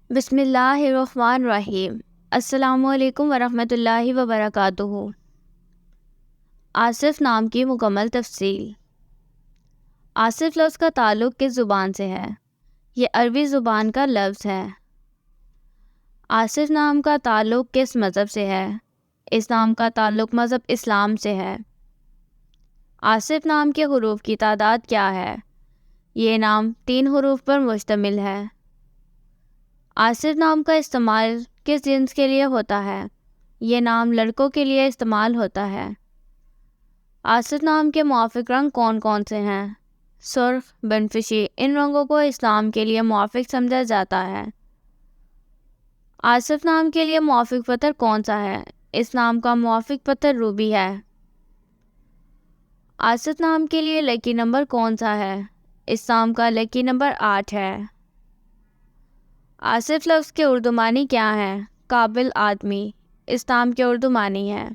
بسم اللہ الرحمن الرحیم۔ السلام علیکم ورحمۃ اللہ وبرکاتہ۔ آصف نام کی مکمل تفصیل۔ آصف لفظ کا تعلق کس زبان سے ہے؟ یہ عربی زبان کا لفظ ہے۔ آصف نام کا تعلق کس مذہب سے ہے؟ اس نام کا تعلق مذہب اسلام سے ہے۔ آصف نام کے حروف کی تعداد کیا ہے؟ یہ نام 3 حروف پر مشتمل ہے۔ آصف نام کا استعمال کس جنس کے لیے ہوتا ہے؟ یہ نام لڑکوں کے لیے استعمال ہوتا ہے۔ آصف نام کے موافق رنگ کون کون سے ہیں؟ سرخ، بنفشی، ان رنگوں کو اسلام کے لیے موافق سمجھا جاتا ہے۔ آصف نام کے لیے موافق پتھر کون سا ہے؟ اس نام کا موافق پتھر روبی ہے۔ آصف نام کے لیے لکی نمبر کون سا ہے؟ اس نام کا لکی نمبر 8 ہے۔ آصف لفظ کے اردو معنی کیا ہے؟ قابل آدمی، اس نام کے اردو معنی ہے۔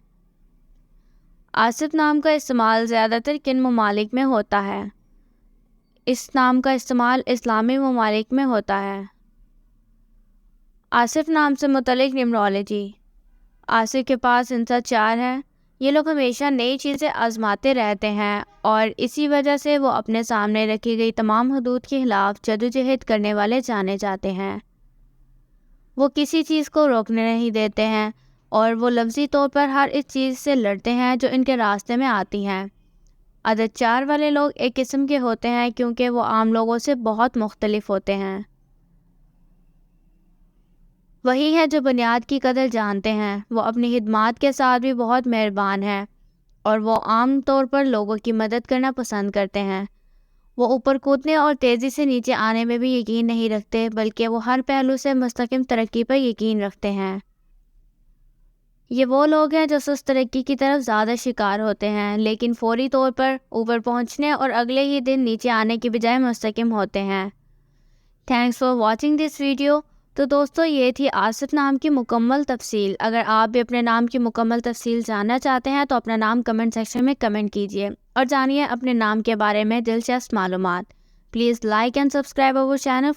آصف نام کا استعمال زیادہ تر کن ممالک میں ہوتا ہے؟ اس نام کا استعمال اسلامی ممالک میں ہوتا ہے۔ آصف نام سے متعلق نیمرولوجی۔ آصف کے پاس انسا 4 ہے۔ یہ لوگ ہمیشہ نئی چیزیں آزماتے رہتے ہیں اور اسی وجہ سے وہ اپنے سامنے رکھی گئی تمام حدود کے خلاف جدوجہد کرنے والے جانے جاتے ہیں۔ وہ کسی چیز کو روکنے نہیں دیتے ہیں اور وہ لفظی طور پر ہر اس چیز سے لڑتے ہیں جو ان کے راستے میں آتی ہیں۔ عدد 4 والے لوگ ایک قسم کے ہوتے ہیں کیونکہ وہ عام لوگوں سے بہت مختلف ہوتے ہیں۔ وہی ہے جو بنیاد کی قدر جانتے ہیں۔ وہ اپنی خدمات کے ساتھ بھی بہت مہربان ہیں اور وہ عام طور پر لوگوں کی مدد کرنا پسند کرتے ہیں۔ وہ اوپر کودنے اور تیزی سے نیچے آنے میں بھی یقین نہیں رکھتے بلکہ وہ ہر پہلو سے مستقیم ترقی پر یقین رکھتے ہیں۔ یہ وہ لوگ ہیں جو سست ترقی کی طرف زیادہ شکار ہوتے ہیں لیکن فوری طور پر اوپر پہنچنے اور اگلے ہی دن نیچے آنے کی بجائے مستقیم ہوتے ہیں۔ Thanks for watching this video. تو دوستو یہ تھی آصف نام کی مکمل تفصیل۔ اگر آپ بھی اپنے نام کی مکمل تفصیل جاننا چاہتے ہیں تو اپنا نام کمنٹ سیکشن میں کمنٹ کیجیے اور جانیے اپنے نام کے بارے میں دلچسپ معلومات۔ Please like and subscribe our channel